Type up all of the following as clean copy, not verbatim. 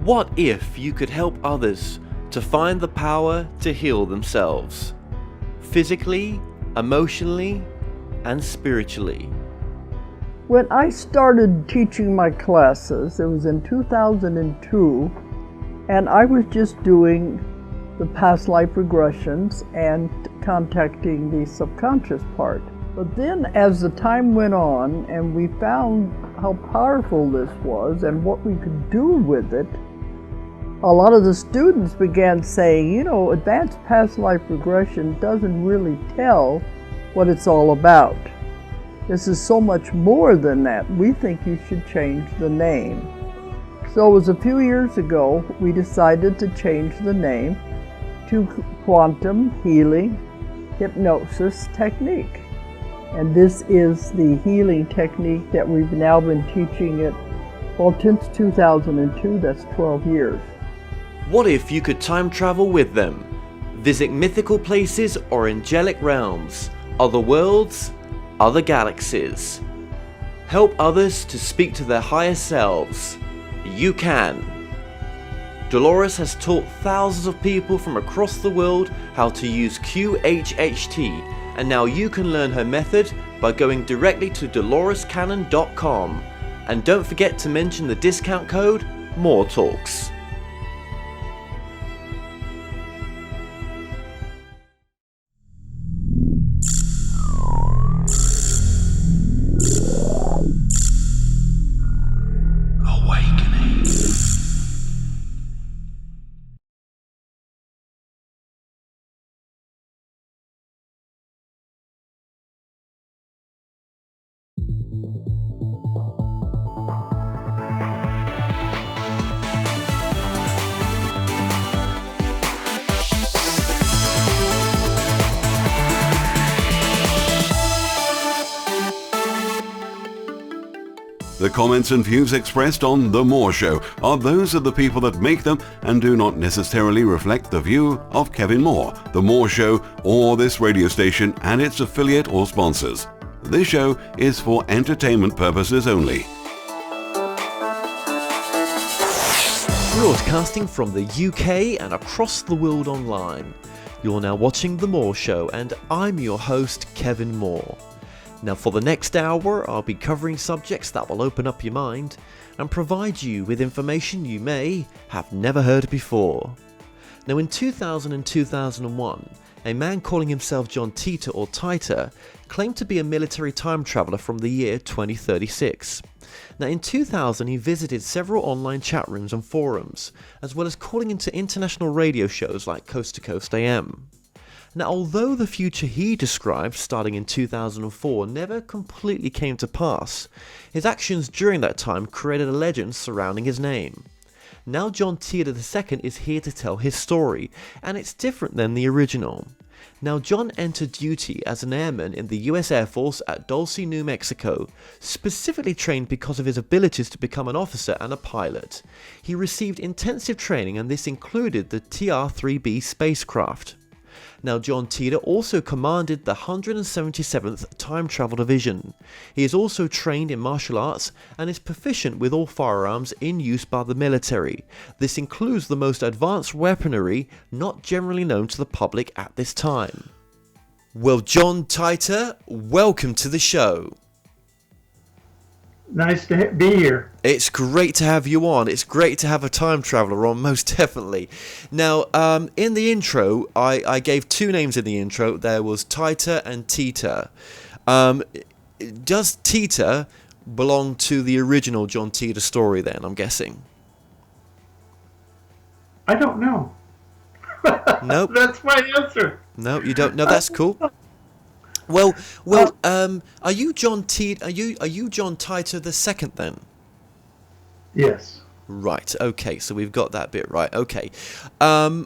What if you could help others to find the power to heal themselves? Physically, emotionally, and spiritually. When I started teaching my classes, it was in 2002, and I was just doing the past life regressions and contacting the subconscious part. But then as the time went on and we found how powerful this was and what we could do with it, a lot of the students began saying, you know, advanced past life regression doesn't really tell what it's all about. This is so much more than that. We think you should change the name. So it was a few years ago we decided to change the name to Quantum Healing Hypnosis Technique. And this is the healing technique that we've now been teaching it, well, since 2002, that's 12 years. What if you could time travel with them? Visit mythical places or angelic realms, other worlds, other galaxies. Help others to speak to their higher selves. You can. Dolores has taught thousands of people from across the world how to use QHHT, and now you can learn her method by going directly to dolorescannon.com. And don't forget to mention the discount code MORETALKS. The comments and views expressed on The Moore Show are those of the people that make them and do not necessarily reflect the view of Kevin Moore, The Moore Show, or this radio station and its affiliate or sponsors. This show is for entertainment purposes only. Broadcasting from the UK and across the world online. You're now watching The Moore Show, and I'm your host, Kevin Moore. Now for the next hour, I'll be covering subjects that will open up your mind and provide you with information you may have never heard before. Now in 2000 and 2001, a man calling himself John Titor or Titor claimed to be a military time traveller from the year 2036. Now in 2000 he visited several online chat rooms and forums, as well as calling into international radio shows like Coast to Coast AM. Now, although the future he described starting in 2004 never completely came to pass, his actions during that time created a legend surrounding his name. Now John Titor II is here to tell his story, and it's different than the original. Now John entered duty as an airman in the US Air Force at Dulce, New Mexico, specifically trained because of his abilities to become an officer and a pilot. He received intensive training, and this included the TR-3B spacecraft. Now John Titor also commanded the 177th Time Travel Division. He is also trained in martial arts and is proficient with all firearms in use by the military. This includes the most advanced weaponry not generally known to the public at this time. Well, John Titor, welcome to the show. Nice to be here. It's great to have you on. It's great to have a time traveler on, most definitely. Now, in the intro, I gave two names in the intro. There was Titor and Titor. Does Titor belong to the original John Titor story then, I'm guessing? I don't know. Nope. That's my answer. No, you don't know. That's cool. Well, are you John Titor? Are you John Titor II then? Yes. Right. Okay. So we've got that bit right. Okay. Well,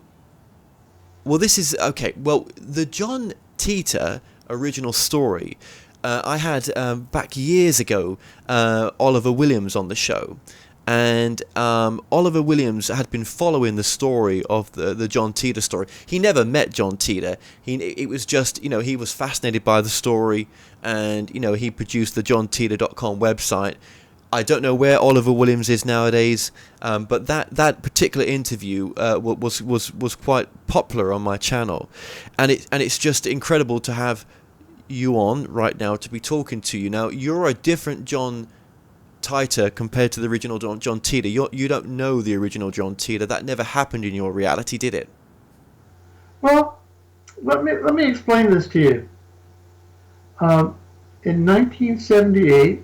this is okay. Well, the John Titor original story, I had back years ago Oliver Williams on the show. And Oliver Williams had been following the story of the John Titor story. He never met John Titor. It was just, he was fascinated by the story, and, he produced the johntitor.com website. I don't know where Oliver Williams is nowadays, but that particular interview was quite popular on my channel, and it's just incredible to have you on right now to be talking to you. Now, you're a different John Titor compared to the original John Titor. You don't know the original John Titor. That never happened in your reality, did it? Well, let me explain this to you. In 1978,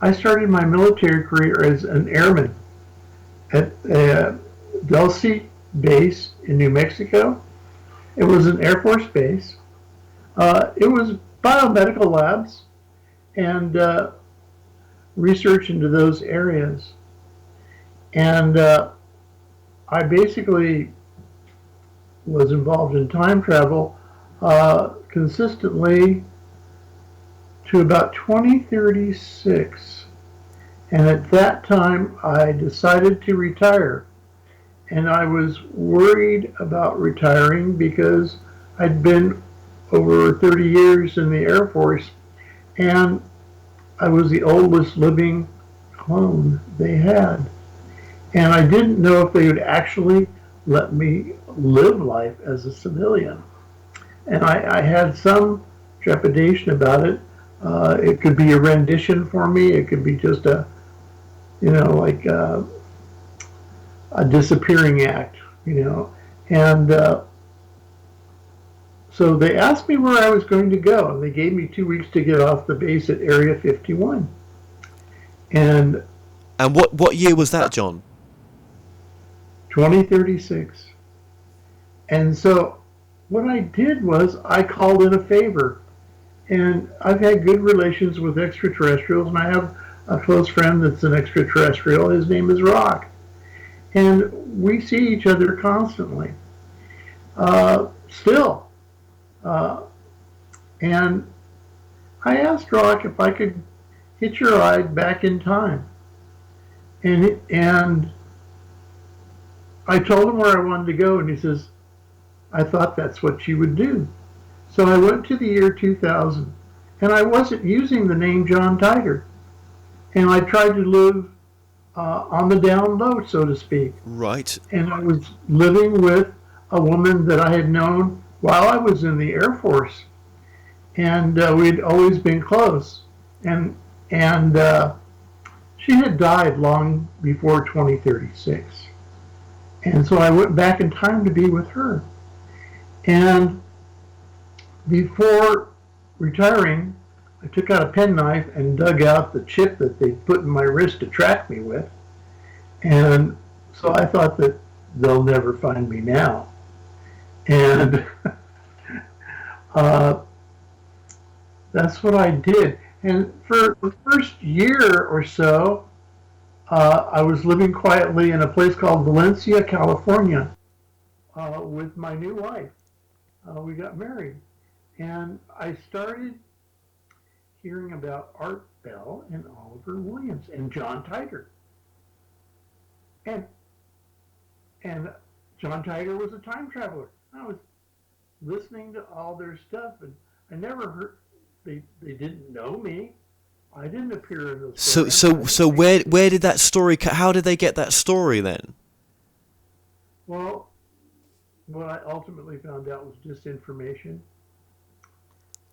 I started my military career as an airman at Dulce base in New Mexico. It was an Air Force base. It was biomedical labs and research into those areas. And I basically was involved in time travel consistently to about 2036. And at that time, I decided to retire. And I was worried about retiring because I'd been over 30 years in the Air Force, and I was the oldest living clone they had. And I didn't know if they would actually let me live life as a civilian. And I had some trepidation about it. It could be a rendition for me. It could be just a disappearing act, And so they asked me where I was going to go, and they gave me 2 weeks to get off the base at Area 51. And what year was that, John? 2036. And so what I did was I called in a favor. And I've had good relations with extraterrestrials, and I have a close friend that's an extraterrestrial. His name is Rock. And we see each other constantly. Still. And I asked Rock if I could hitch a ride back in time. And I told him where I wanted to go, and he says, I thought that's what you would do. So I went to the year 2000, and I wasn't using the name John Titor. And I tried to live on the down low, so to speak. Right. And I was living with a woman that I had known while I was in the Air Force. And we'd always been close. And she had died long before 2036. And so I went back in time to be with her. And before retiring, I took out a penknife and dug out the chip that they put in my wrist to track me with. And so I thought that they'll never find me now. And that's what I did. And for the first year or so, I was living quietly in a place called Valencia, California, with my new wife. We got married. And I started hearing about Art Bell and Oliver Williams and John Titor. And John Titor was a time traveler. I was listening to all their stuff, and I never heard, they didn't know me. I didn't appear in those stories. So where did that story, how did they get that story then? Well, what I ultimately found out was disinformation.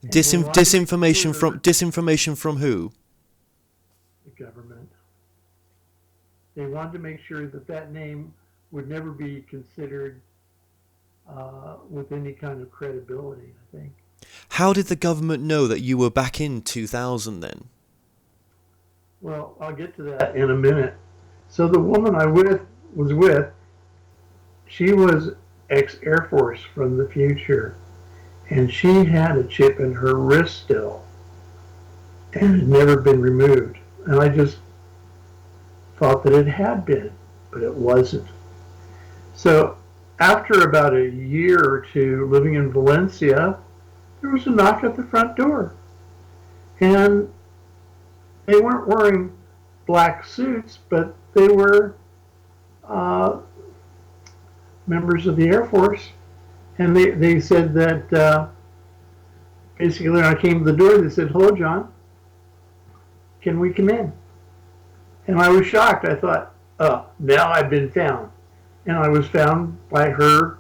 Disinformation from who? The government. They wanted to make sure that name would never be considered with any kind of credibility, I think. How did the government know that you were back in 2000 then? Well, I'll get to that in a minute. So the woman I was with, she was ex-Air Force from the future. And she had a chip in her wrist still, and it had never been removed. And I just thought that it had been, but it wasn't. So after about a year or two living in Valencia, there was a knock at the front door. And they weren't wearing black suits, but they were members of the Air Force. And they said that, basically when I came to the door, they said, "Hello, John. Can we come in?" And I was shocked. I thought, oh, now I've been found. And I was found by her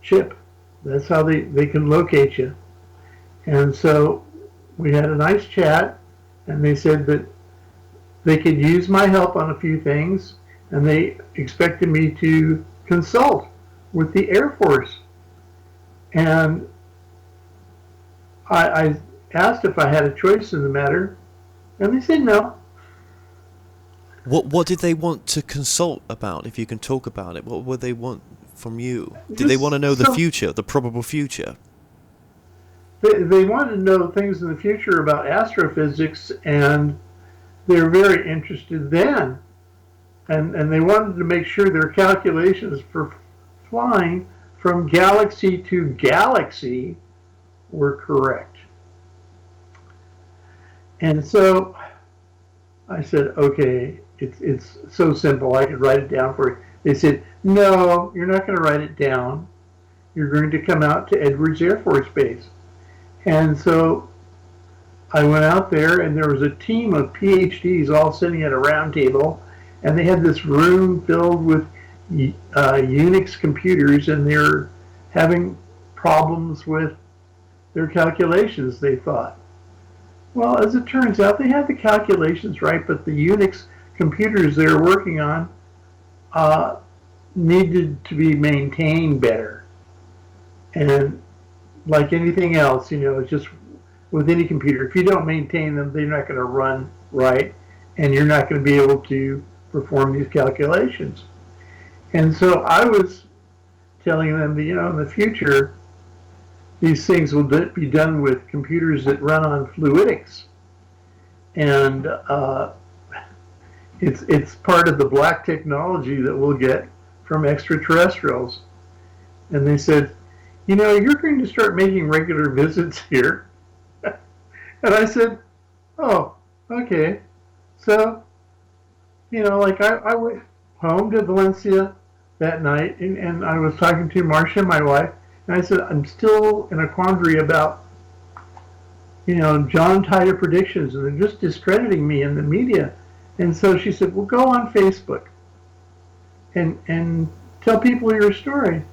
chip. That's how they can locate you. And so we had a nice chat, and they said that they could use my help on a few things, and they expected me to consult with the Air Force. And I asked if I had a choice in the matter, and they said no. What did they want to consult about, if you can talk about it? What would they want from you? Did they Just want to know the some- future, the probable future? They wanted to know things in the future about astrophysics, and they were very interested then. And they wanted to make sure their calculations for flying from galaxy to galaxy were correct. And so I said, okay, it's so simple, I could write it down for you. They said, no, you're not going to write it down. You're going to come out to Edwards Air Force Base. And so I went out there, and there was a team of PhDs all sitting at a round table, and they had this room filled with Unix computers, and they were having problems with their calculations, they thought. Well, as it turns out, they had the calculations right, but the Unix computers they were working on needed to be maintained better. And like anything else, it's just with any computer, if you don't maintain them, they're not going to run right, and you're not going to be able to perform these calculations. And so I was telling them that, in the future, these things will be done with computers that run on fluidics. And it's part of the black technology that we'll get from extraterrestrials. And they said, you're going to start making regular visits here. And I said, oh, okay. So, I went home to Valencia that night, and I was talking to Marcia, my wife, and I said, I'm still in a quandary about, John Titor predictions, and they're just discrediting me in the media. And so she said, well, go on Facebook and tell people your story.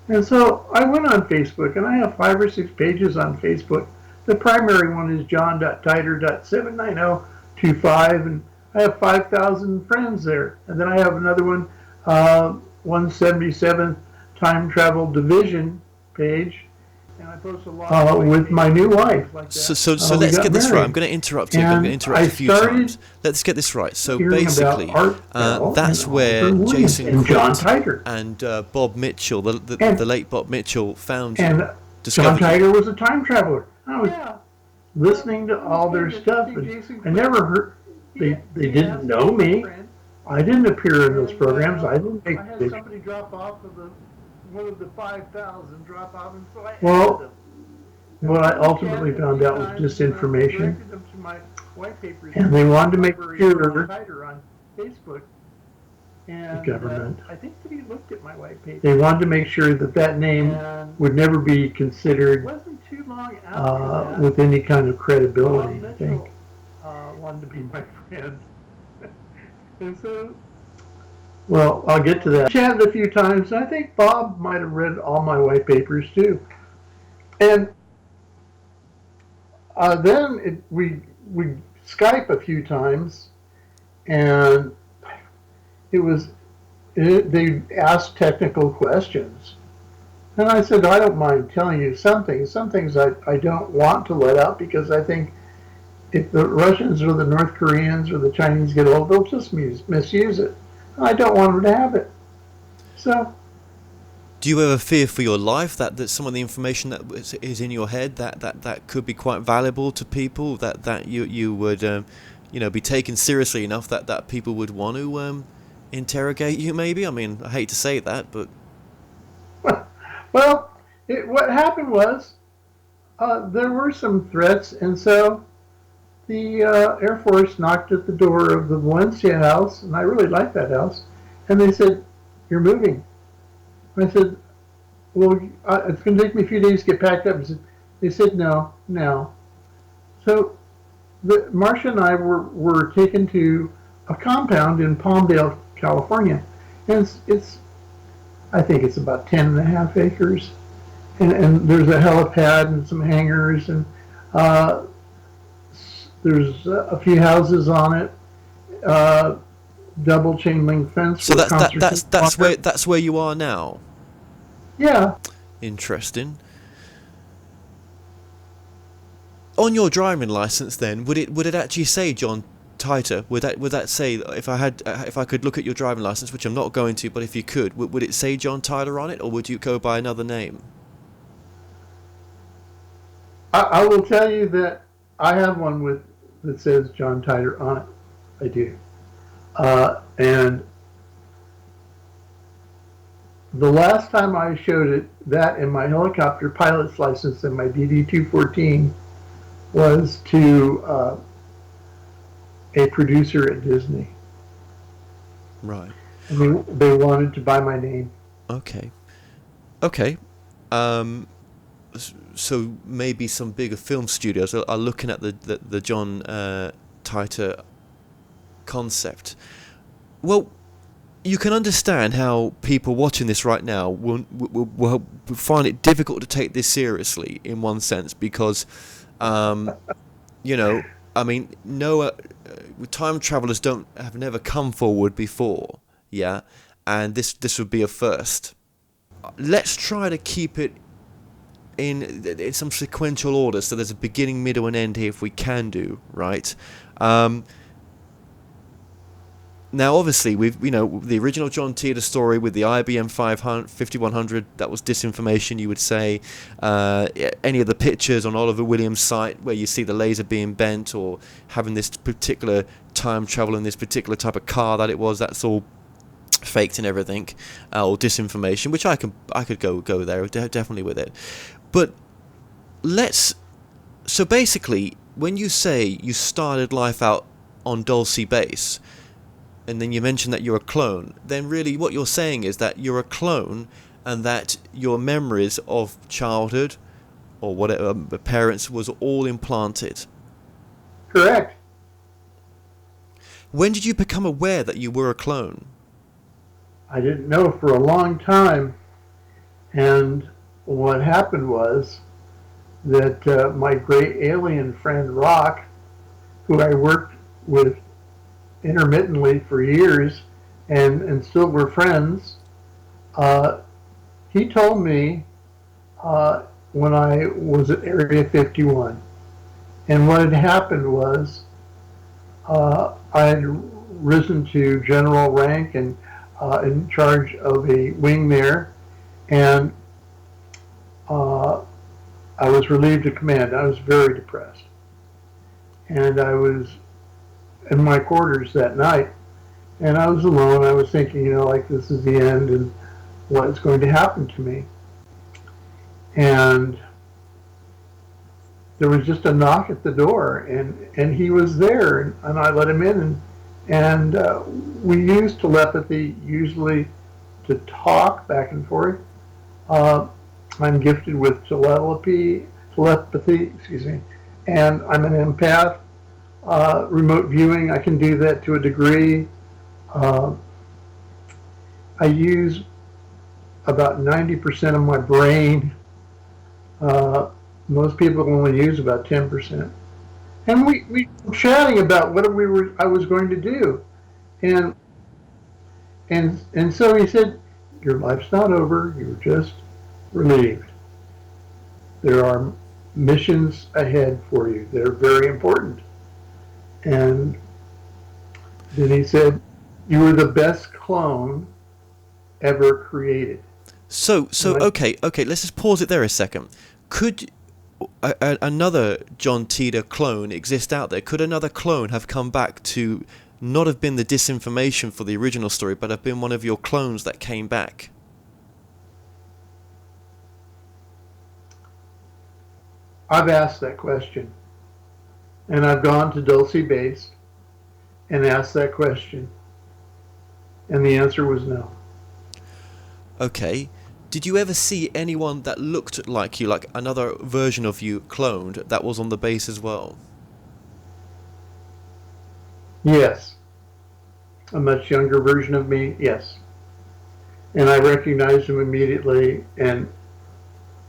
And so I went on Facebook, and I have 5 or 6 pages on Facebook. The primary one is john.titor.79025, and I have 5,000 friends there. And then I have another one, 177th Time Travel Division page, and I post a lot with my new wife. Like so let's get this right. I'm going to interrupt you. I'm going to interrupt a few times. Let's get this right. So basically, that's where Jason and John Titor and Bob Mitchell, the late Bob Mitchell, found you. And John Titor was a time traveler. I was listening to all their stuff, and I never heard. They didn't know me. I didn't appear in those programs. I didn't make. I had somebody drop off of one of the 5,000 drop off, and so I added them. What I ultimately found out was disinformation, and they wanted to make sure on Facebook. And the government. I think that he looked at my white paper. They wanted to make sure that name would never be considered with any kind of credibility. I think. Wanted to be my friend, and so. Well, I'll get to that. We chatted a few times, and I think Bob might have read all my white papers too. And then we Skype a few times, and they asked technical questions. And I said, I don't mind telling you some things. Some things I don't want to let out, because I think if the Russians or the North Koreans or the Chinese get hold, they'll just misuse it. I don't want them to have it. So. Do you ever fear for your life that some of the information that is in your head that could be quite valuable to people, that you would be taken seriously enough that people would want to interrogate you? Maybe. I mean, I hate to say that, but. Well, what happened was there were some threats, and so the Air Force knocked at the door of the Valencia house, and I really liked that house, and they said, "You're moving." I said, well, it's going to take me a few days to get packed up. They said, no. So Marcia and I were taken to a compound in Palmdale, California. And it's I think it's about 10.5 acres. And there's a helipad and some hangars, and uh, there's a few houses on it, uh, double chain link fence So where concerts that's where you are now. Yeah. Interesting. On your driving license, then, would it actually say John Titor? Would that say, if I could look at your driving license, which I'm not going to, but if you could, would it say John Titor on it, or would you go by another name? I will tell you that I have one that says John Titor on it. I do. And the last time I showed it, that in my helicopter pilot's license and my DD-214, was to a producer at Disney. Right. And they wanted to buy my name. Okay. So maybe some bigger film studios are looking at the John Titor concept. Well, you can understand how people watching this right now will find it difficult to take this seriously in one sense, because I mean, time travelers have never come forward before, yeah, and this would be a first. Let's try to keep it in some sequential order, so there's a beginning, middle, and end here if we can do, right? Now, obviously, the original John Titor story with the IBM 5100, that was disinformation, you would say. Any of the pictures on Oliver Williams' site where you see the laser being bent, or having this particular time travel in this particular type of car that it was, that's all faked and everything, or disinformation, which I could go there definitely with it. But so basically, when you say you started life out on Dulce Base, and then you mentioned that you're a clone, then really what you're saying is that you're a clone, and that your memories of childhood or whatever parents was all implanted. Correct. When did you become aware that you were a clone? I didn't know for a long time, and what happened was that my great alien friend Rock, who I worked with intermittently for years and still were friends, he told me when I was at Area 51. And what had happened was I had risen to general rank and in charge of a wing there, and I was relieved of command. I was very depressed. And I was in my quarters that night, and I was alone. I was thinking, like, this is the end, and what is going to happen to me. And there was just a knock at the door, and he was there, and I let him in, and we used telepathy usually to talk back and forth. I'm gifted with telepathy, and I'm an empath. Remote viewing, I can do that to a degree. I use about 90% of my brain. Most people only use about 10%. And we were chatting about what I was going to do. And so he said, your life's not over, you're just relieved. There are missions ahead for you that are very important. And then he said, you were the best clone ever created. So okay, let's just pause it there a second. Could another John Titor clone exist out there? Could another clone have come back to not have been the disinformation for the original story, but have been one of your clones that came back? I've asked that question. And I've gone to Dulce Base and asked that question. And the answer was no. Okay. Did you ever see anyone that looked like you, like another version of you cloned, that was on the base as well? Yes. a much younger version of me, yes. And I recognized him immediately, and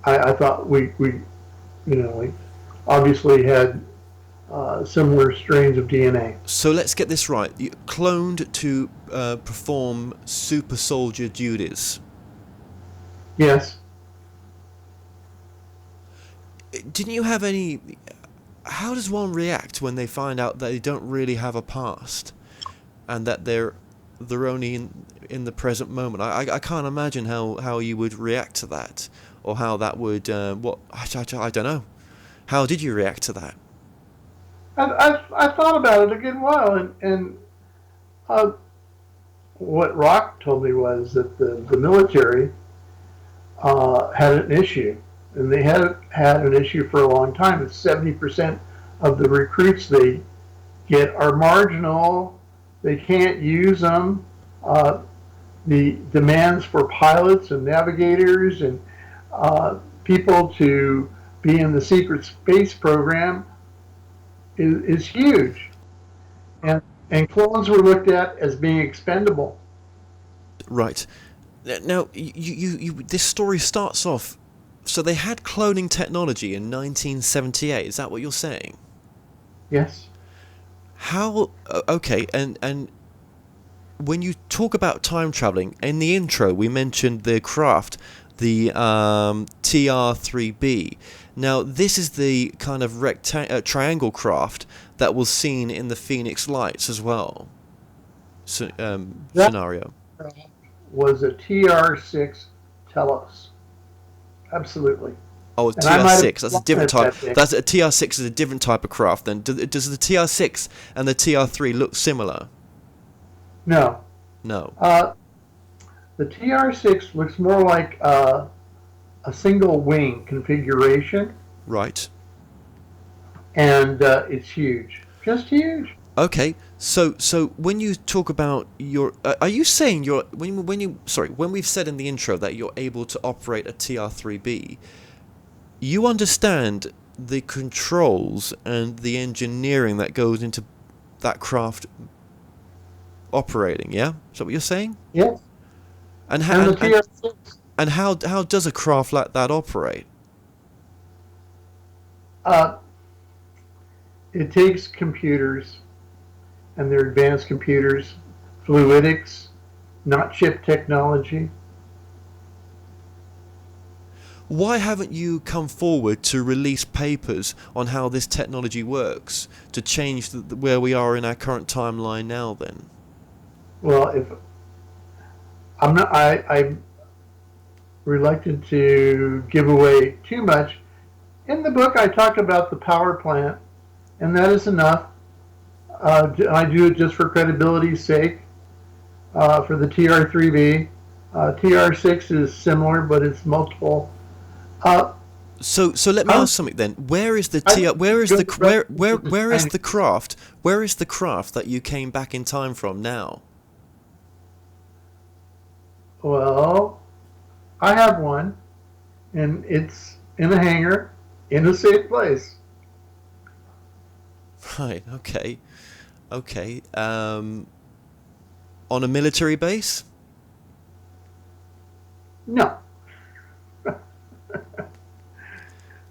I thought we like, obviously had similar strains of DNA. So let's get this right. You cloned to perform super soldier duties. Yes. Didn't you have any... How does one react when they find out that they don't really have a past and that they're only in the present moment? I can't imagine how you would react to that, or how that would... I don't know. How did you react to that? I thought about it a good while, and what Rock told me was that the military had an issue, and they had an issue for a long time. It's 70% of the recruits they get are marginal. They can't use them. The demands for pilots and navigators and people to be in the secret space program is huge. And clones were looked at as being expendable. Right. Now, this story starts off... So they had cloning technology in 1978. Is that what you're saying? Yes. How... Okay, and when you talk about time traveling, in the intro we mentioned the craft, the TR-3B. Now, this is the kind of triangle craft that was seen in the Phoenix Lights as well. Scenario. Was a TR-6 Telos. Absolutely. Oh, a TR-6. That's a different type. That's a TR-6 is a different type of craft. Then does the TR-6 and the TR-3 look similar? No. No. The TR-6 looks more like a single wing configuration. Right. And it's huge. Just huge. Okay. So when you talk about your, are you saying when we've said in the intro that you're able to operate a TR-3B, you understand the controls and the engineering that goes into that craft operating? Yeah, is that what you're saying? Yes. And how does a craft like that operate? It takes computers, and they're advanced computers, fluidics, not chip technology. Why haven't you come forward to release papers on how this technology works to change where we are in our current timeline now? Then, well, if I'm not, I'm reluctant to give away too much. In the book, I talk about the power plant, and that is enough. I do it just for credibility's sake. For the TR-3B, TR-6 is similar, but it's multiple. So let me ask something then. Where is the craft? Where is the craft that you came back in time from now? Well, I have one, and it's in a hangar, in a safe place. Right. Okay. On a military base? No.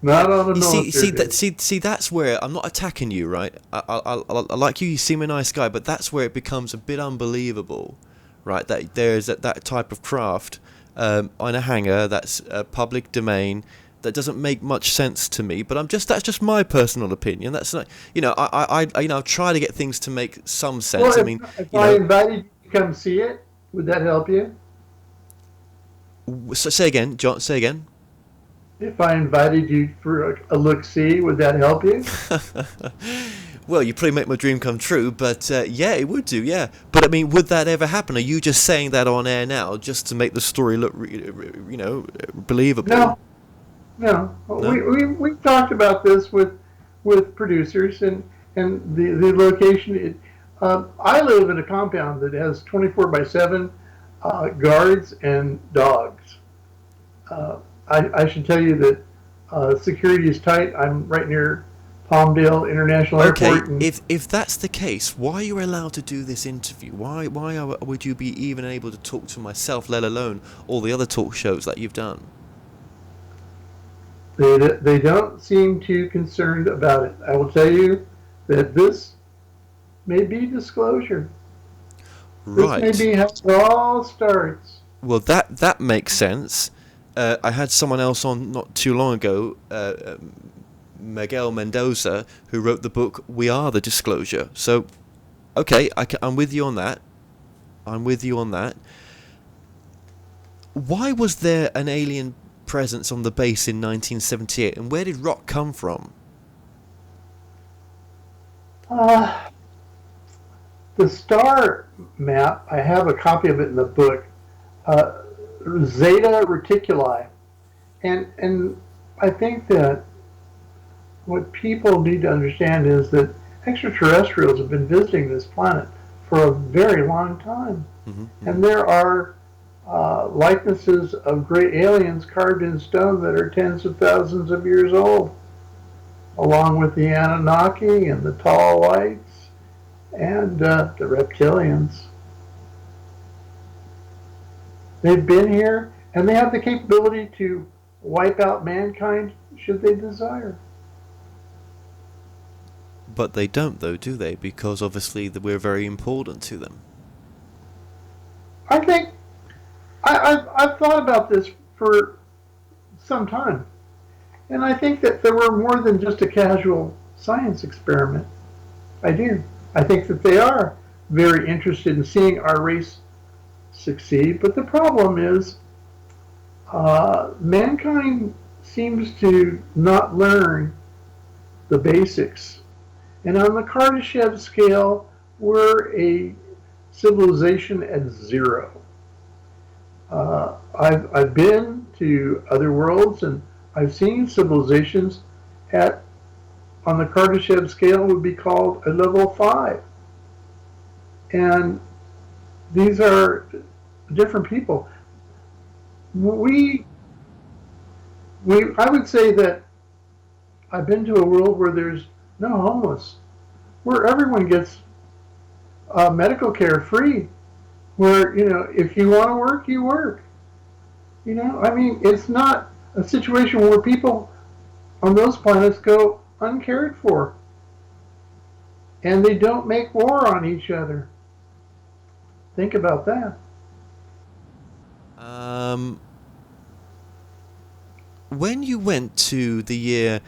Not on a military base. See, that's where I'm not attacking you, right? I like you. You seem a nice guy, but that's where it becomes a bit unbelievable, right? That there's that type of craft on a hangar that's public domain. That doesn't make much sense to me, but that's just my personal opinion. That's not, I try to get things to make some sense. Well, if I invited you to come see it, would that help you? So say again, John. Say again. If I invited you for a look-see, would that help you? Well, you probably make my dream come true, but yeah, it would do, yeah. But I mean, would that ever happen? Are you just saying that on air now, just to make the story look, believable? No. We talked about this with producers and the location. I live in a compound that has 24/7 guards and dogs. I should tell you that security is tight. I'm right near Palmdale International Okay, Airport. And if that's the case, why are you allowed to do this interview? Would you be even able to talk to myself, let alone all the other talk shows that you've done? they don't seem too concerned about it. I will tell you that this may be disclosure. This may Right. be how it all starts. Well, that makes sense. I had someone else on not too long ago, Miguel Mendoza, who wrote the book "We Are the Disclosure." So, okay, I'm with you on that. I'm with you on that. Why was there an alien presence on the base in 1978, and where did rock come from? Uh, the star map, I have a copy of it in the book, uh, Zeta Reticuli. And I think that what people need to understand is that extraterrestrials have been visiting this planet for a very long time. And there are likenesses of great aliens carved in stone that are tens of thousands of years old, along with the Anunnaki and the tall whites and the reptilians. They've been here and they have the capability to wipe out mankind should they desire. But they don't, though, do they? Because obviously we're very important to them. I think I've thought about this for some time, and I think that there were more than just a casual science experiment. I do. I think that they are very interested in seeing our race succeed, but the problem is mankind seems to not learn the basics. And on the Kardashev scale, we're a civilization at zero. I've been to other worlds and I've seen civilizations at, on the Kardashev scale, would be called a level 5. And these are different people. I would say that I've been to a world where there's no homeless, where everyone gets medical care free, where, if you want to work, you work. I mean, it's not a situation where people on those planets go uncared for. And they don't make war on each other. Think about that. When you went to the year...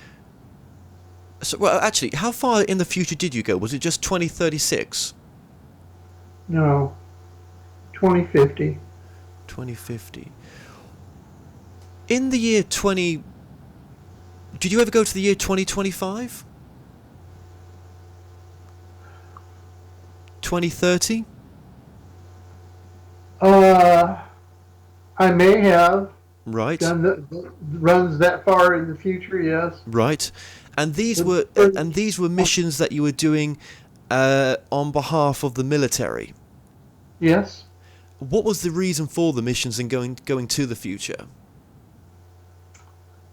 So, well, actually, how far in the future did you go? Was it just 2036? No, 2050. 2050. In the year 20... Did you ever go to the year 2025? 2030? I may have Right. done runs that far in the future, yes. Right. And these were missions that you were doing on behalf of the military. Yes. What was the reason for the missions and going to the future?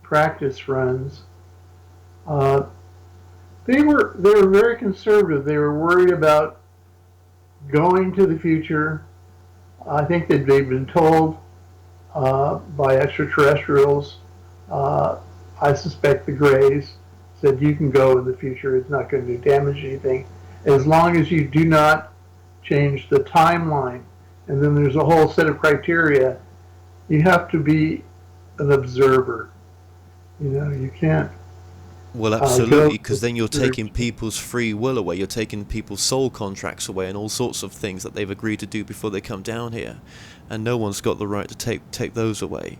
Practice runs. They were very conservative. They were worried about going to the future. I think that they've been told by extraterrestrials. I suspect the Greys said you can go in the future. It's not going to damage anything as long as you do not change the timeline. And then there's a whole set of criteria. You have to be an observer. You can't. Well, absolutely, because then you're taking people's free will away. You're taking people's soul contracts away and all sorts of things that they've agreed to do before they come down here. And no one's got the right to take those away.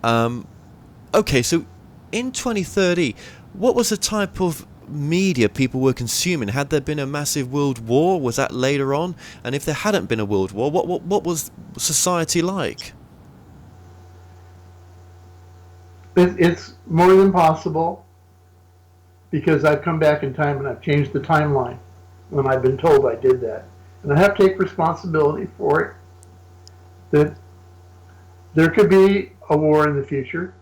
Okay, so in 2030, what was the type of media people were consuming? Had there been a massive world war? Was that later on? And if there hadn't been a world war, what was society like? It's more than possible, because I've come back in time and I've changed the timeline when I've been told I did that. And I have to take responsibility for it. That there could be a war in the future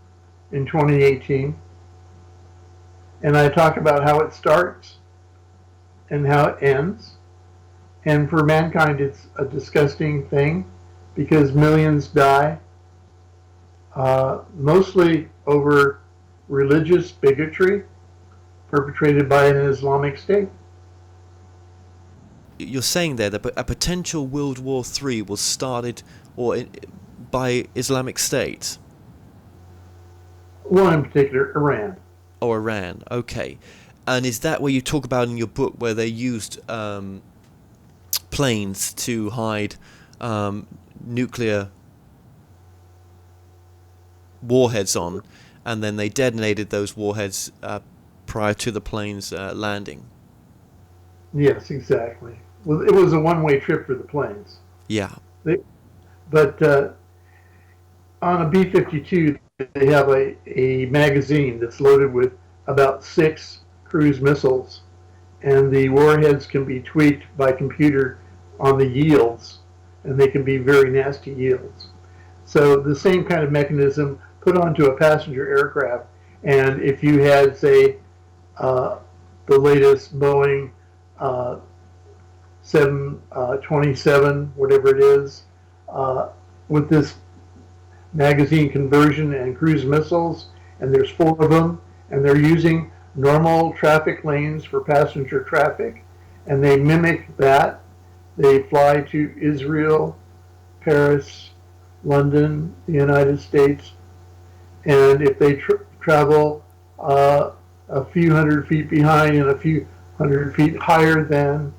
in 2018. And I talk about how it starts and how it ends. And for mankind, it's a disgusting thing because millions die, mostly over religious bigotry perpetrated by an Islamic State. You're saying there that a potential World War III was started by Islamic State? One in particular, Iran. Oh, Iran. Okay. And is that where you talk about in your book where they used planes to hide nuclear warheads on, and then they detonated those warheads prior to the plane's landing? Yes, exactly. Well, it was a one-way trip for the planes. Yeah. But on a B-52, they have a magazine that's loaded with about 6 cruise missiles, and the warheads can be tweaked by computer on the yields, and they can be very nasty yields. So the same kind of mechanism put onto a passenger aircraft, and if you had, say, the latest Boeing 727, whatever it is, with this magazine conversion and cruise missiles, and there's 4 of them, and they're using normal traffic lanes for passenger traffic, and they mimic that. They fly to Israel, Paris, London, the United States, and if they travel a few hundred feet behind and a few hundred feet higher than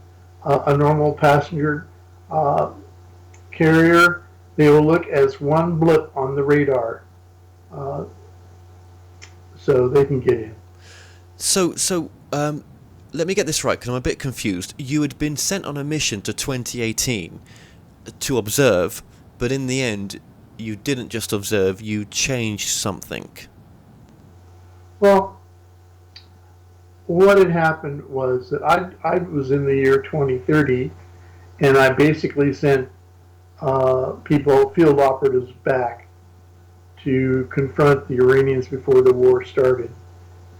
a normal passenger carrier, they will look as one blip on the radar, so they can get in. So let me get this right, because I'm a bit confused. You had been sent on a mission to 2018 to observe, but in the end, you didn't just observe, you changed something. Well, what had happened was that I was in the year 2030, and I basically sent field operatives back to confront the Iranians before the war started.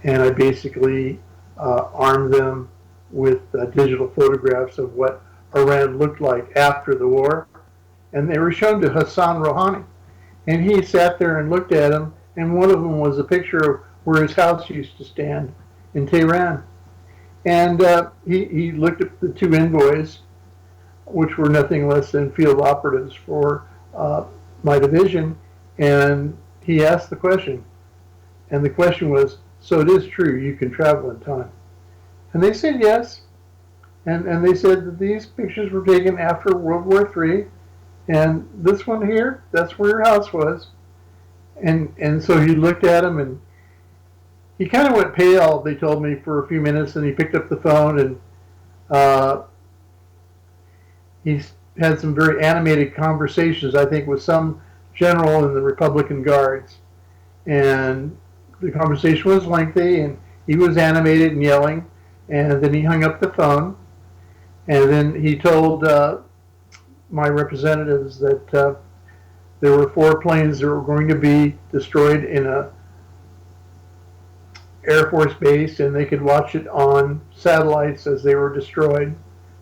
And I basically armed them with digital photographs of what Iran looked like after the war. And they were shown to Hassan Rouhani. And he sat there and looked at them, and one of them was a picture of where his house used to stand in Tehran. And he looked at the 2 envoys, which were nothing less than field operatives for my division, and he asked the question. And the question was, so it is true you can travel in time? And they said yes. And they said that these pictures were taken after World War III, and this one here, that's where your house was. And so he looked at him, and he kind of went pale, they told me, for a few minutes, and he picked up the phone, and he had some very animated conversations, I think, with some general in the Republican Guards. And the conversation was lengthy, and he was animated and yelling, and then he hung up the phone, and then he told my representatives that there were 4 planes that were going to be destroyed in a Air Force base, and they could watch it on satellites as they were destroyed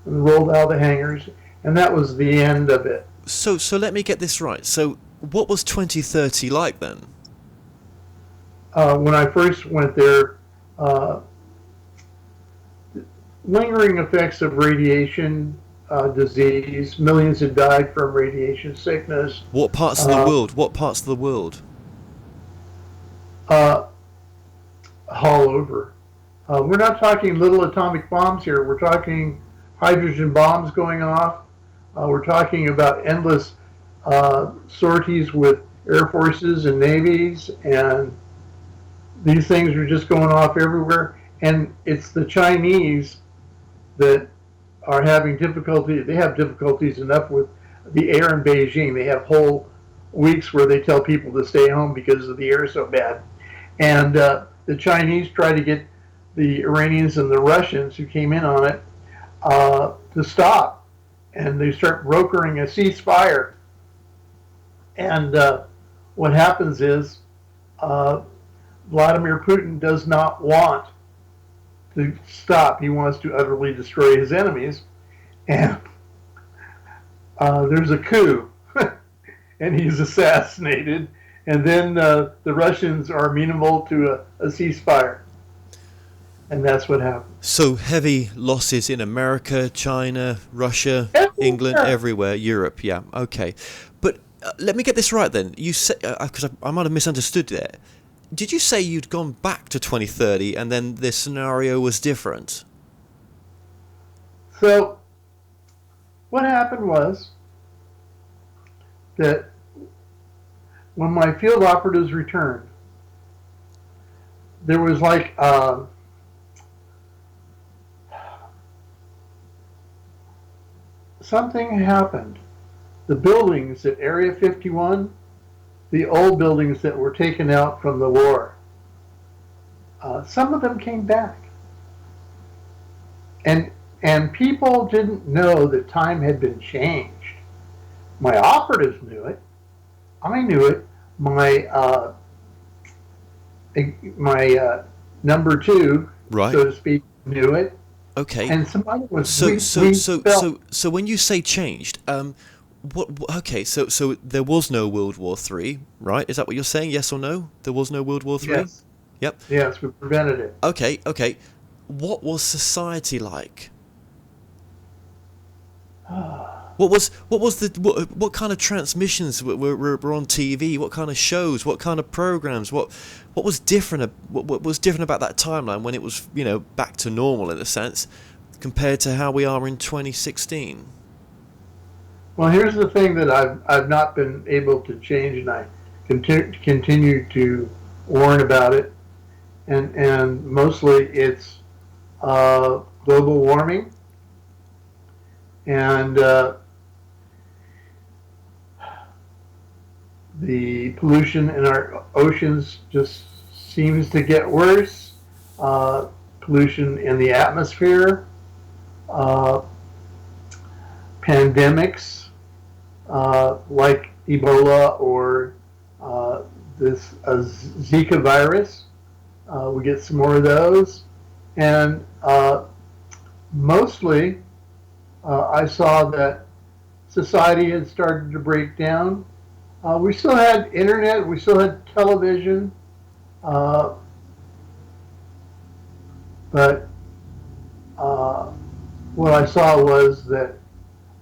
and rolled out of the hangars, and that was the end of it. So let me get this right. So what was 2030 like then? When I first went there, lingering effects of radiation, disease, millions had died from radiation sickness. What parts of the world? What parts of the world? All over. We're not talking little atomic bombs here. We're talking hydrogen bombs going off. We're talking about endless sorties with air forces and navies, and these things are just going off everywhere. And it's the Chinese that are having difficulty. They have difficulties enough with the air in Beijing. They have whole weeks where they tell people to stay home because of the air so bad. And the Chinese try to get the Iranians and the Russians who came in on it to stop. And they start brokering a ceasefire. And what happens is Vladimir Putin does not want to stop. He wants to utterly destroy his enemies, and there's a coup, and he's assassinated, and then the Russians are amenable to a ceasefire, and that's what happened. So heavy losses in America, China, Russia, Everywhere. England, everywhere, Europe. Yeah, okay. But let me get this right then. You said, because I might have misunderstood there. Did you say you'd gone back to 2030 and then this scenario was different? So what happened was that when my field operatives returned, there was like something happened. The buildings at Area 51, the old buildings that were taken out from the war, some of them came back. And people didn't know that time had been changed. My operatives knew it. I knew it. My number two, right, so to speak, knew it. Okay. And somebody was so when you say changed, okay, so there was no World War III, right? Is that what you're saying? Yes or no? There was no World War III? Yes. Yep. Yes, we prevented it. Okay. What was society like? What kind of transmissions were on TV? What kind of shows? What kind of programs? What was different? What was different about that timeline when it was, back to normal in a sense, compared to how we are in 2016? Well, here's the thing that I've not been able to change, and I continue to warn about it, and mostly it's global warming and the pollution in our oceans just seems to get worse. Pollution in the atmosphere, pandemics like Ebola or this Zika virus. We get some more of those. And mostly I saw that society had started to break down. We still had internet, we still had television, but what I saw was that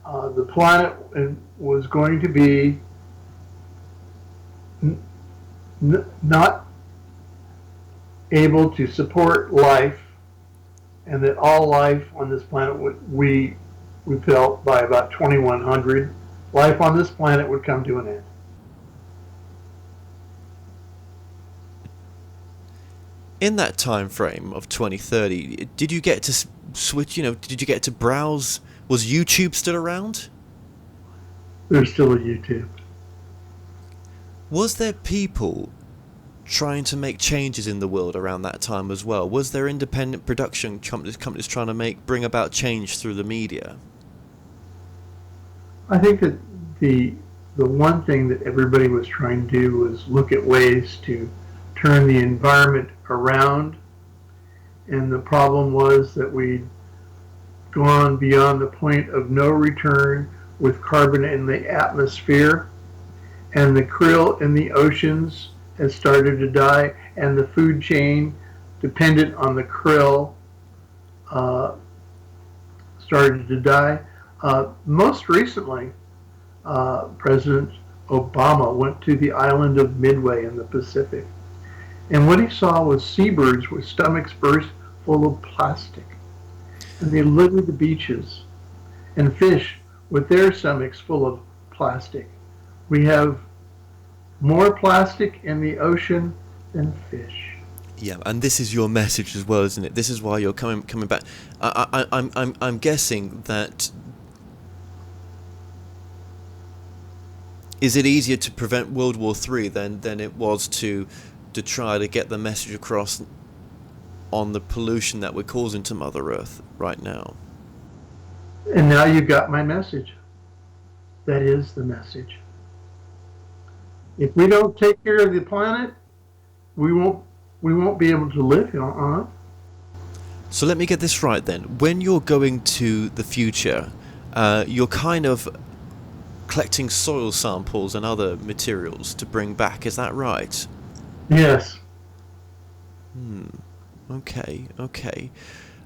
the planet was going to be not able to support life, and that all life on this planet we felt by about 2100, life on this planet would come to an end. In that time frame of 2030, did you get to switch, did you get to browse? Was YouTube still around? There's still a YouTube. Was there people trying to make changes in the world around that time as well? Was there independent production companies trying to bring about change through the media? I think that the one thing that everybody was trying to do was look at ways to turn the environment around, and the problem was that we'd gone beyond the point of no return with carbon in the atmosphere, and the krill in the oceans has started to die, and the food chain dependent on the krill started to die. Most recently, President Obama went to the island of Midway in the Pacific, and what he saw was seabirds with stomachs burst full of plastic, and they littered the beaches, and fish with their stomachs full of plastic. We have more plastic in the ocean than fish. Yeah, and this is your message as well, isn't it? This is why you're coming back. I'm guessing that. Is it easier to prevent World War III than it was to try to get the message across on the pollution that we're causing to Mother Earth right now? And now you've got my message. That is the message. If we don't take care of the planet, we won't be able to live on it. So let me get this right then. When you're going to the future, you're kind of collecting soil samples and other materials to bring back. Is that right? Yes. Okay, okay.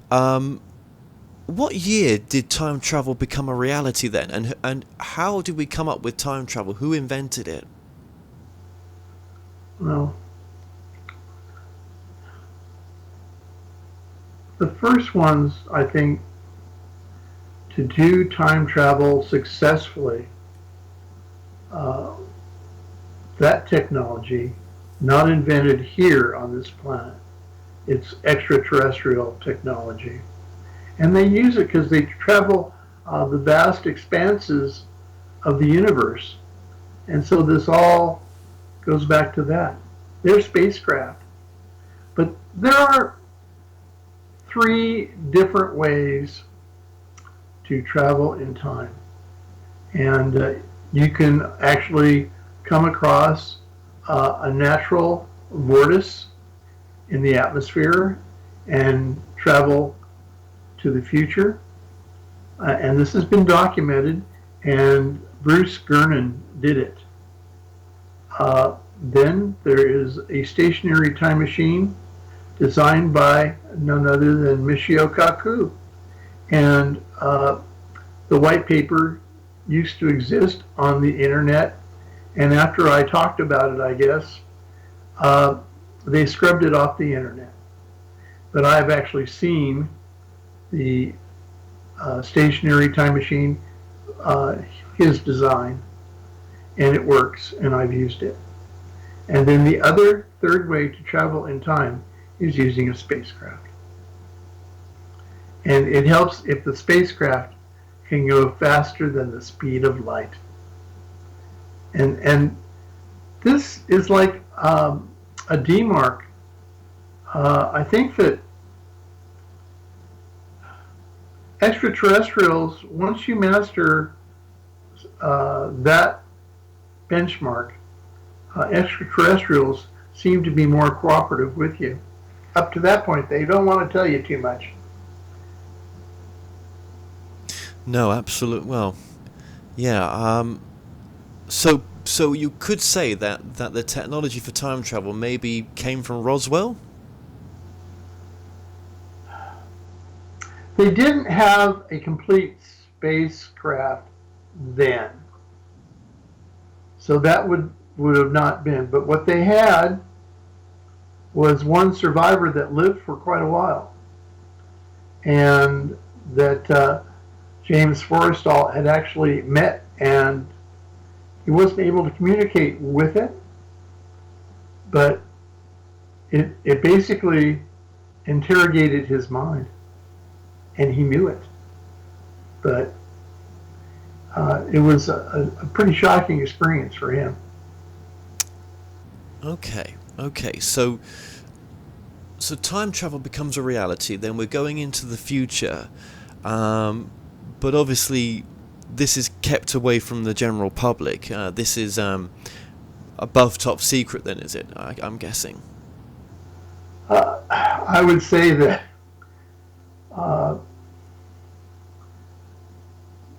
What year did time travel become a reality then? And how did we come up with time travel? Who invented it? Well, the first ones, I think, to do time travel successfully, that technology, not invented here on this planet. It's extraterrestrial technology. And they use it because they travel the vast expanses of the universe. And so this all goes back to that. They're spacecraft. But there are 3 different ways to travel in time. And you can actually come across a natural vortex in the atmosphere and travel to the future. And this has been documented, and Bruce Gernon did it. Then there is a stationary time machine designed by none other than Michio Kaku. And the white paper used to exist on the internet, and after I talked about it, I guess, they scrubbed it off the internet. But I've actually seen the stationary time machine, his design, and it works, and I've used it. And then the other third way to travel in time is using a spacecraft. And it helps if the spacecraft can go faster than the speed of light. And this is like a demark. I think that extraterrestrials, once you master that benchmark, extraterrestrials seem to be more cooperative with you. Up to that point, they don't want to tell you too much. No, absolute. Well, yeah. So you could say that the technology for time travel maybe came from Roswell. They didn't have a complete spacecraft then, so that would have not been. But what they had was one survivor that lived for quite a while, and that James Forrestal had actually met, and he wasn't able to communicate with it, but it basically interrogated his mind, and he knew it. But it was a pretty shocking experience for him. Okay. So time travel becomes a reality. Then we're going into the future, but obviously this is kept away from the general public. This is above top secret. Then is it? I'm guessing. I would say that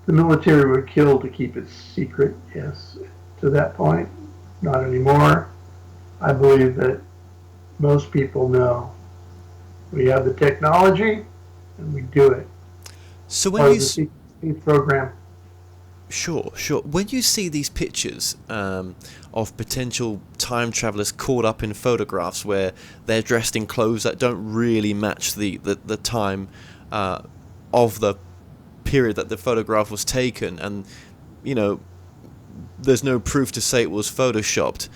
the military would kill to keep it secret. Yes, to that point, not anymore. I believe that most people know we have the technology and we do it. So when you the program. Sure. When you see these pictures of potential time travelers caught up in photographs where they're dressed in clothes that don't really match the time of the period that the photograph was taken, and there's no proof to say it was photoshopped,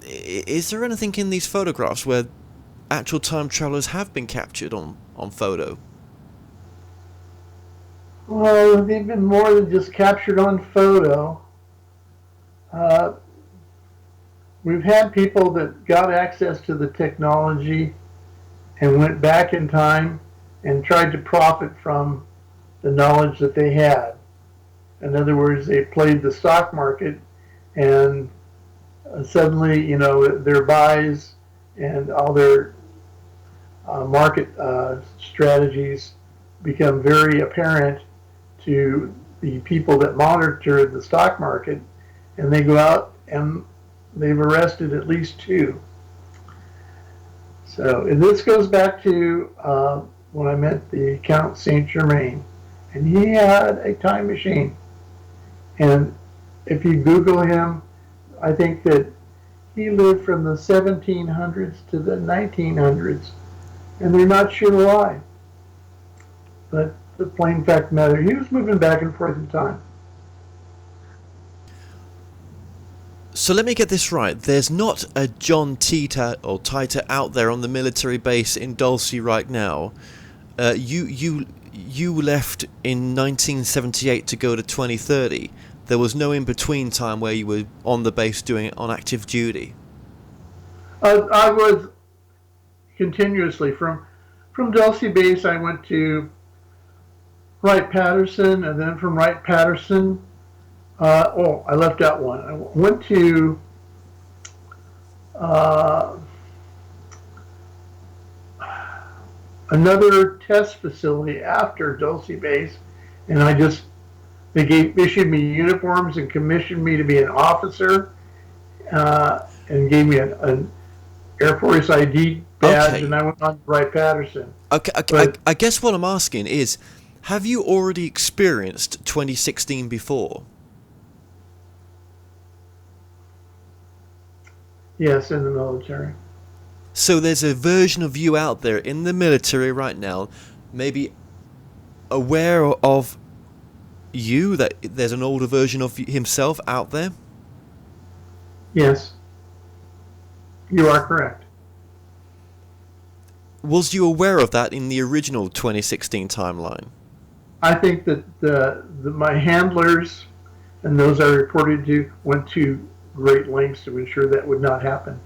is there anything in these photographs where actual time travelers have been captured on photo? Well, they've been more than just captured on photo. We've had people that got access to the technology and went back in time and tried to profit from the knowledge that they had. In other words, they played the stock market, and suddenly, their buys and all their market strategies become very apparent to the people that monitor the stock market, and they go out and they've arrested at least two. So, and this goes back to when I met the Count Saint Germain, and he had a time machine. And if you Google him, I think that he lived from the 1700s to the 1900s, and they're not sure why. But the plain fact of the matter, he was moving back and forth in time. So let me get this right. There's not a John Titor or Titor out there on the military base in Dulce right now. You left in 1978 to go to 2030. There was no in-between time where you were on the base doing it on active duty. I was continuously from Dulce base. I went to Wright-Patterson, and then from Wright-Patterson, I left out one. I went to another test facility after Dulce base, and they issued me uniforms and commissioned me to be an officer, and gave me an Air Force ID badge, Okay. and I went on to Wright-Patterson. Okay, But- I guess what I'm asking is, have you already experienced 2016 before? Yes, in the military. So there's a version of you out there in the military right now, maybe aware of you, that there's an older version of himself out there? Yes, you are correct. Was you aware of that in the original 2016 timeline? I think that my handlers and those I reported to went to great lengths to ensure that would not happen.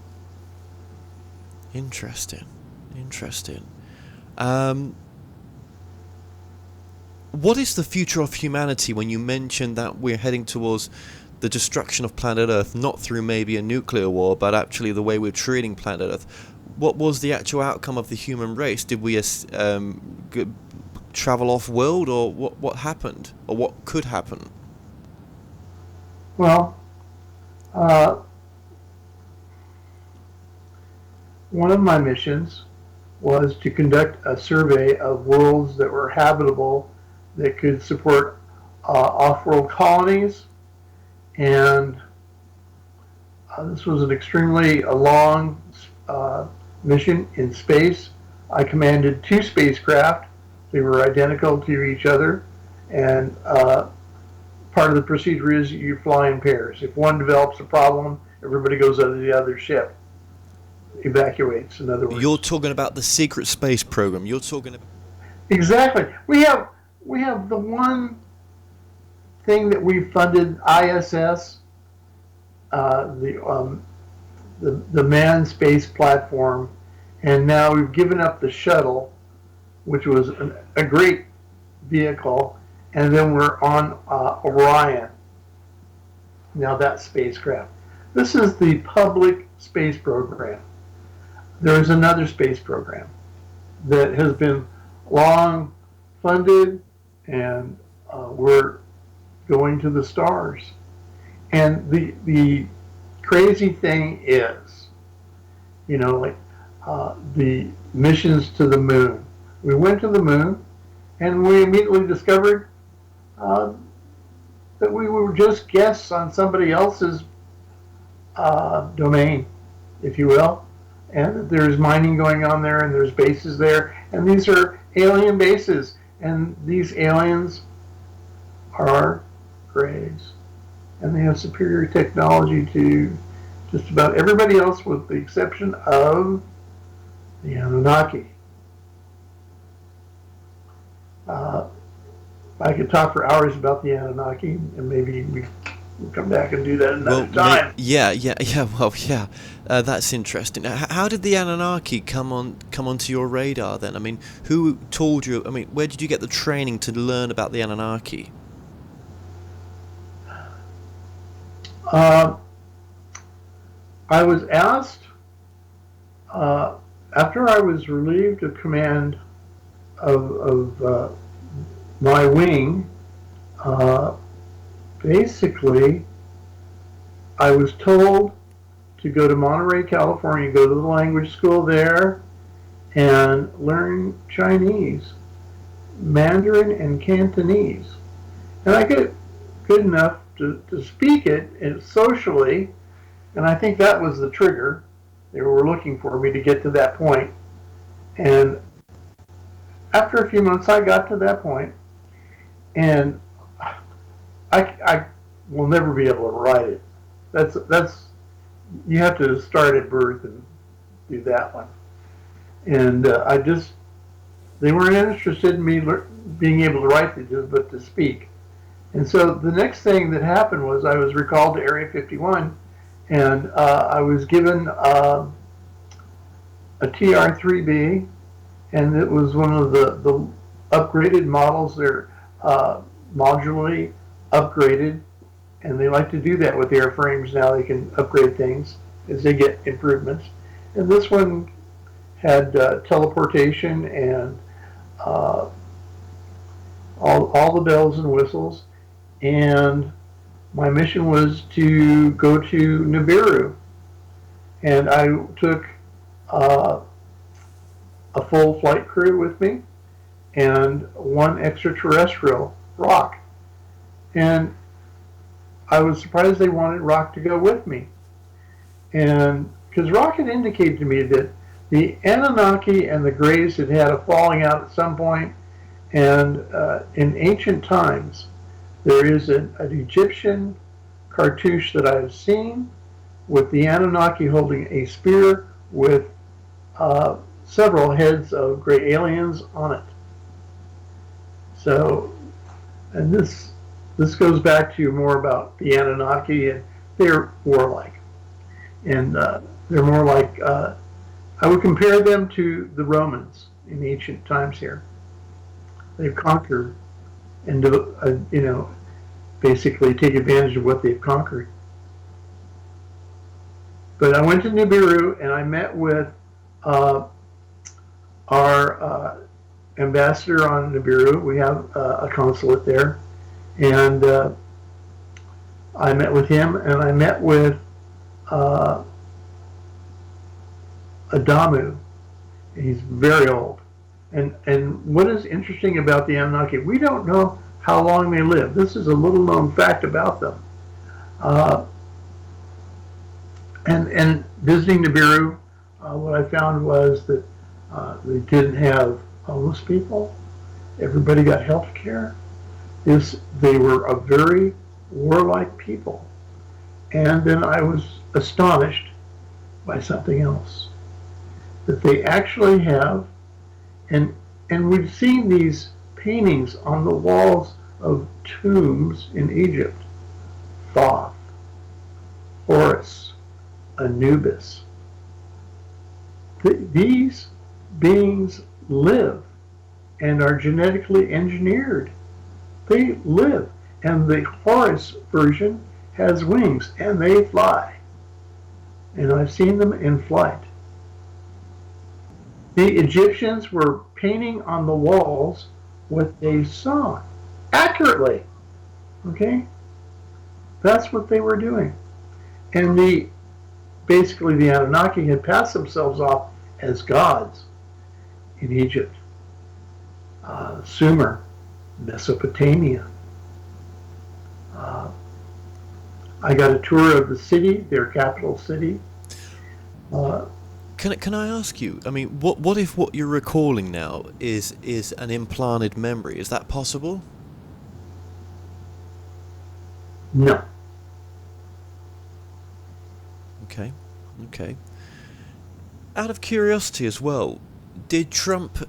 Interesting. What is the future of humanity when you mention that we're heading towards the destruction of planet Earth, not through maybe a nuclear war, but actually the way we're treating planet Earth? What was the actual outcome of the human race? Did we travel off world, or what happened, or what could happen? Well, one of my missions was to conduct a survey of worlds that were habitable, that could support off-world colonies, and this was an extremely long mission in space. I commanded two spacecraft. They were identical to each other, and part of the procedure is you fly in pairs. If one develops a problem, everybody goes out of the other ship, evacuates, in other words. You're talking about the secret space program. You're talking about... Exactly. We have the one thing that we funded, ISS, the manned space platform, and now we've given up the shuttle, which was a great vehicle, and then we're on Orion. Now that spacecraft. This is the public space program. There is another space program that has been long funded, and we're going to the stars. And the crazy thing is, the missions to the moon. We went to the moon, and we immediately discovered that we were just guests on somebody else's domain, if you will. And there's mining going on there, and there's bases there, and these are alien bases, and these aliens are grays, and they have superior technology to just about everybody else, with the exception of the Anunnaki. I could talk for hours about the Anunnaki, and maybe we'll come back and do that another time. That's interesting. How did the Anunnaki come onto your radar then? I mean, who told you? I mean, where did you get the training to learn about the Anunnaki? I was asked after I was relieved of command of my wing, basically, I was told to go to Monterey, California, go to the language school there, and learn Chinese, Mandarin, and Cantonese. And I get good enough to speak it socially, and I think that was the trigger. They were looking for me to get to that point. And after a few months, I got to that point, and I will never be able to write it. That's you have to start at birth and do that one. And they weren't interested in me being able to write it, but to speak. And so the next thing that happened was I was recalled to Area 51, and I was given a TR-3B, and it was one of the upgraded models. They're modularly upgraded, and they like to do that with airframes now. They can upgrade things as they get improvements. And this one had teleportation and all the bells and whistles. And my mission was to go to Nibiru. And I took a full flight crew with me and one extraterrestrial, Rock. And I was surprised they wanted Rock to go with me. And because Rock had indicated to me that the Anunnaki and the Greys had had a falling out at some point, and in ancient times, there is an Egyptian cartouche that I've seen with the Anunnaki holding a spear with several heads of gray aliens on it. So, and this goes back to more about the Anunnaki, and they're warlike. And they're more like, I would compare them to the Romans in ancient times here. They've conquered and, basically take advantage of what they've conquered. But I went to Nibiru and I met with our ambassador on Nibiru. We have a consulate there. And I met with him, and I met with Adamu. He's very old. And what is interesting about the Anunnaki, we don't know how long they live. This is a little known fact about them. And visiting Nibiru, what I found was that they didn't have homeless people. Everybody got health care. They were a very warlike people. And then I was astonished by something else. That they actually have, and we've seen these paintings on the walls of tombs in Egypt. Thoth, Horus, Anubis. These beings live and are genetically engineered. They live. And the Horus version has wings and they fly. And I've seen them in flight. The Egyptians were painting on the walls what they saw accurately. Okay? That's what they were doing. And basically the Anunnaki had passed themselves off as gods in Egypt, Sumer, Mesopotamia. I got a tour of the city, their capital city. Can I ask you? I mean, what if what you're recalling now is an implanted memory? Is that possible? No. Okay. Out of curiosity as well, did Trump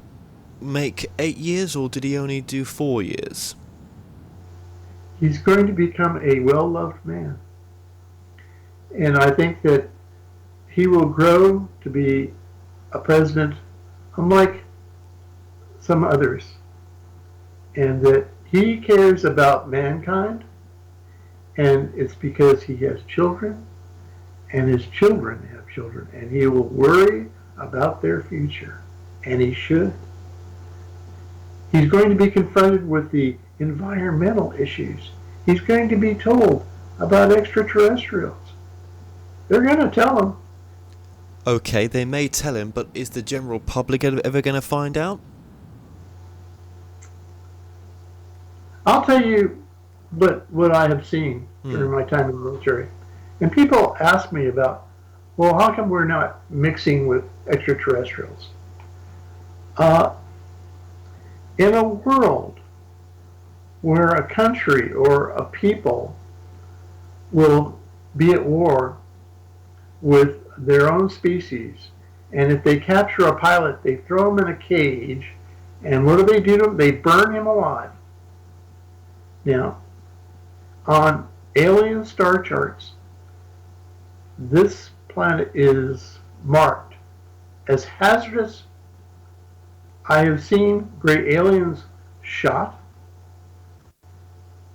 make 8 years or did he only do 4 years? He's going to become a well-loved man. And I think that he will grow to be a president unlike some others. And that he cares about mankind, and it's because he has children, and his children have children. And he will worry about their future, and he should. He's going to be confronted with the environmental issues. He's going to be told about extraterrestrials. They're going to tell him. Okay, they may tell him, but is the general public ever going to find out? I'll tell you what I have seen during my time in the military. And people ask me about, well, how come we're not mixing with extraterrestrials? In a world where a country or a people will be at war with their own species, and if they capture a pilot, they throw him in a cage, and what do they do to him? They burn him alive. Now, on alien star charts, this planet is marked as hazardous. I have seen gray aliens shot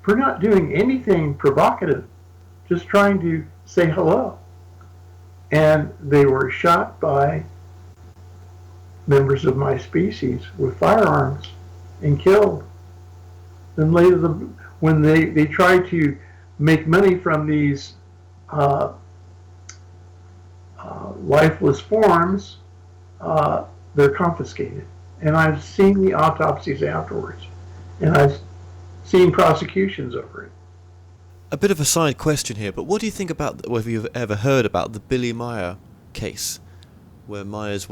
for not doing anything provocative, just trying to say hello. And they were shot by members of my species with firearms and killed. Then later, when they try to make money from these lifeless forms, they're confiscated. And I've seen the autopsies afterwards, and I've seen prosecutions over it. A bit of a side question here, but what do you think about, whether you've ever heard about the Billy Meyer case, where Myers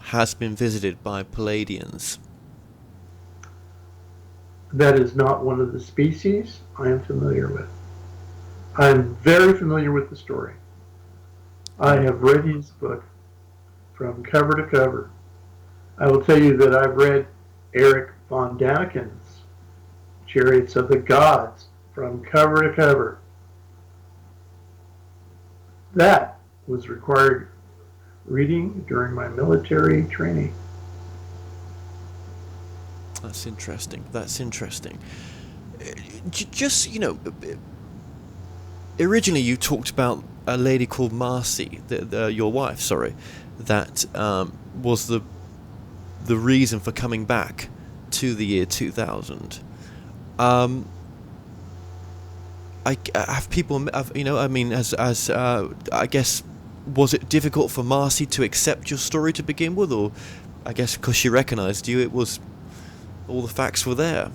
has been visited by Palladians? That is not one of the species I am familiar with. I'm very familiar with the story. I have read his book from cover to cover. I will tell you that I've read Eric von Daniken's Chariots of the Gods from cover to cover. That was required reading during my military training. That's interesting. Just, originally you talked about a lady called Marcy, your wife, sorry, that was the reason for coming back to the year 2000. I guess, was it difficult for Marcy to accept your story to begin with, or I guess because she recognized you, it was all the facts were there?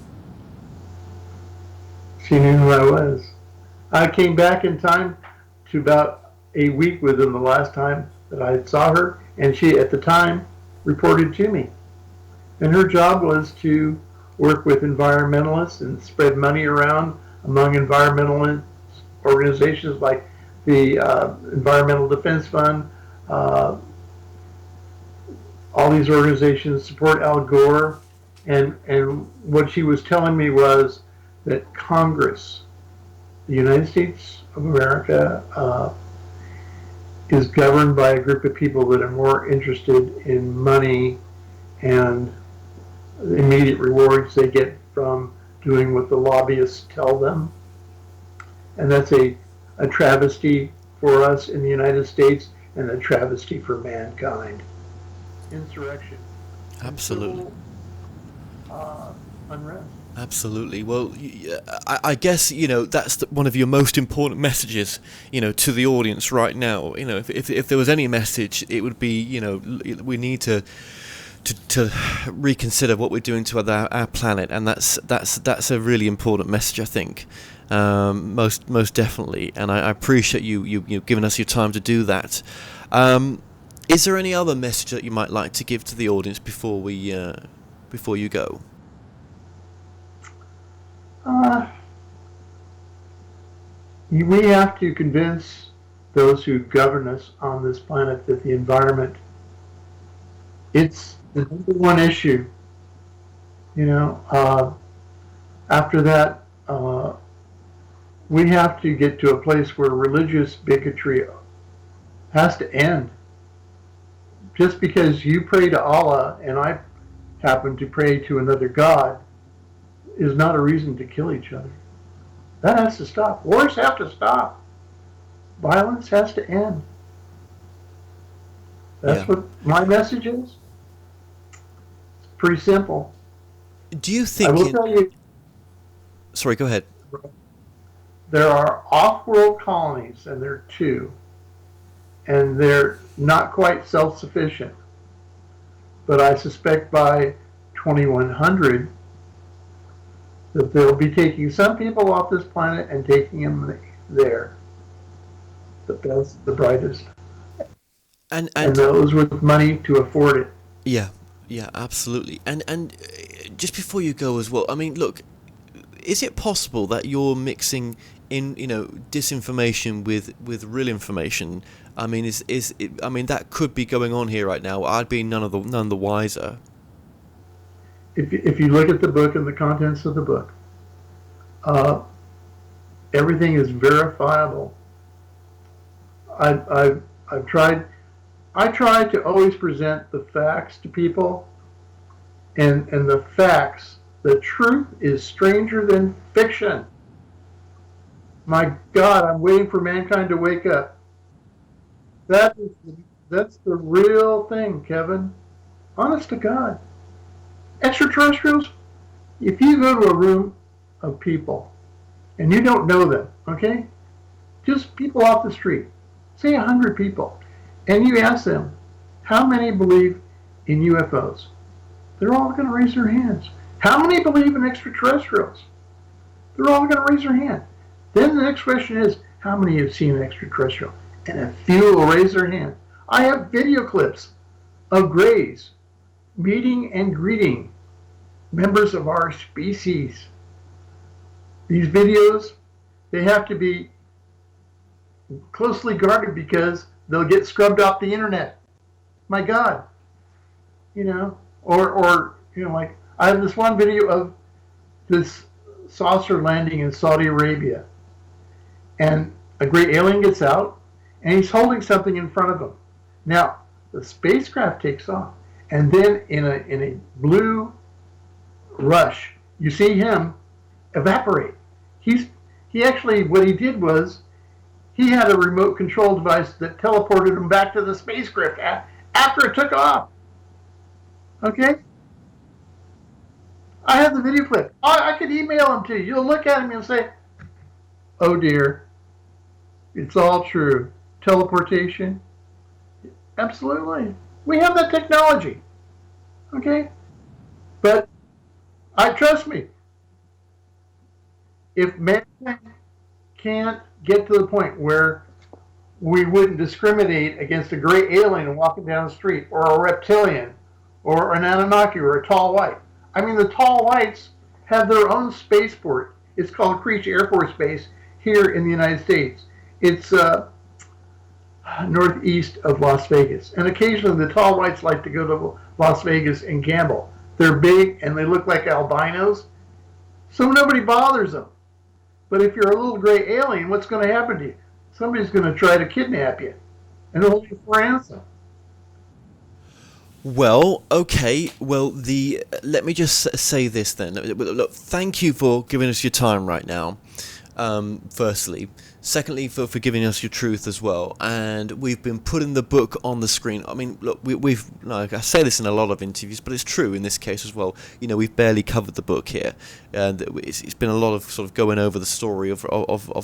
She knew who I was. I came back in time to about a week within the last time that I saw her, and she at the time reported to me. And her job was to work with environmentalists and spread money around among environmental organizations like the Environmental Defense Fund. All these organizations support Al Gore. And what she was telling me was that Congress, the United States of America, is governed by a group of people that are more interested in money and the immediate rewards they get from doing what the lobbyists tell them. And that's a travesty for us in the United States and a travesty for mankind. Insurrection. Absolutely. Unrest. Absolutely. Well, I guess, that's one of your most important messages, to the audience right now. If there was any message, it would be, we need to reconsider what we're doing to our planet, and that's a really important message, I think, most definitely. And I appreciate you giving us your time to do that. Is there any other message that you might like to give to the audience before you go? We have to convince those who govern us on this planet that the environment, it's the number one issue. After that, we have to get to a place where religious bigotry has to end. Just because you pray to Allah and I happen to pray to another God is not a reason to kill each other. That has to stop. Wars have to stop. Violence has to end. That's what my message is. It's pretty simple. Do you I think... will tell you, Sorry, go ahead. there are off-world colonies, and there are two, and they're not quite self-sufficient. But I suspect by 2100 that they'll be taking some people off this planet and taking them there. The best, the brightest, And those with money to afford it. yeah, absolutely. And just before you go as well, I mean, look, is it possible that you're mixing in, disinformation with real information? I mean, I mean, that could be going on here right now. I'd be none the wiser. If you look at the book and the contents of the book, everything is verifiable. I've tried. I try to always present the facts to people, and the facts. The truth is stranger than fiction. My God, I'm waiting for mankind to wake up. That's the real thing, Kevin. Honest to God. Extraterrestrials, if you go to a room of people and you don't know them, okay? Just people off the street, say 100 people, and you ask them, how many believe in UFOs? They're all going to raise their hands. How many believe in extraterrestrials? They're all going to raise their hand. Then the next question is, how many have seen an extraterrestrial? And a few will raise their hand. I have video clips of Greys meeting and greeting members of our species. These videos, they have to be closely guarded because they'll get scrubbed off the internet. My God. Like I have this one video of this saucer landing in Saudi Arabia, and a gray alien gets out, and he's holding something in front of him. Now, the spacecraft takes off, and then in a blue rush, you see him evaporate. He actually, what he did was, he had a remote control device that teleported him back to the spacecraft after it took off. Okay? I have the video clip. I could email him to you. You'll look at him and say, oh dear, it's all true. Teleportation? Absolutely. We have that technology. Okay? But trust me, if mankind can't get to the point where we wouldn't discriminate against a gray alien walking down the street, or a reptilian, or an Anunnaki, or a tall white. I mean, the tall whites have their own spaceport. It's called Creech Air Force Base here in the United States. It's northeast of Las Vegas. And occasionally the tall whites like to go to Las Vegas and gamble. They're big and they look like albinos, so nobody bothers them. But if you're a little gray alien, what's going to happen to you? Somebody's going to try to kidnap you and hold you for ransom. Well, okay. Well, let me just say this then. Look, thank you for giving us your time right now. Firstly, secondly, for giving us your truth as well. And we've been putting the book on the screen. I mean, look, we've like I say this in a lot of interviews, but it's true in this case as well. We've barely covered the book here, and it's been a lot of sort of going over the story of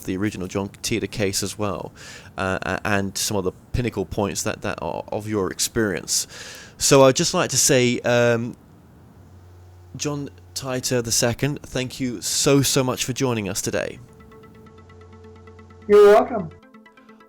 the original John Titor case as well, and some of the pinnacle points that are of your experience. So I'd just like to say, John Titor II, thank you so much for joining us today. You're welcome.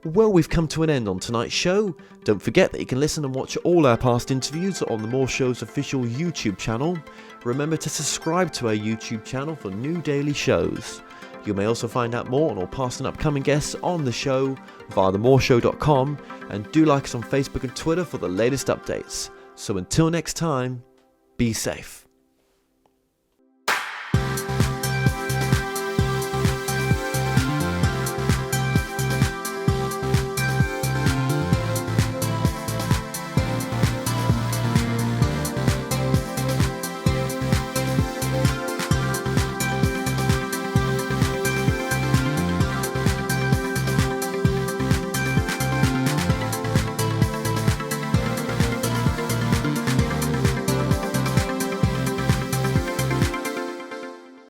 Well, we've come to an end on tonight's show. Don't forget that you can listen and watch all our past interviews on the More Show's official YouTube channel. Remember to subscribe to our YouTube channel for new daily shows. You may also find out more on all past and upcoming guests on the show via themoreshow.com, and do like us on Facebook and Twitter for the latest updates. So until next time, be safe.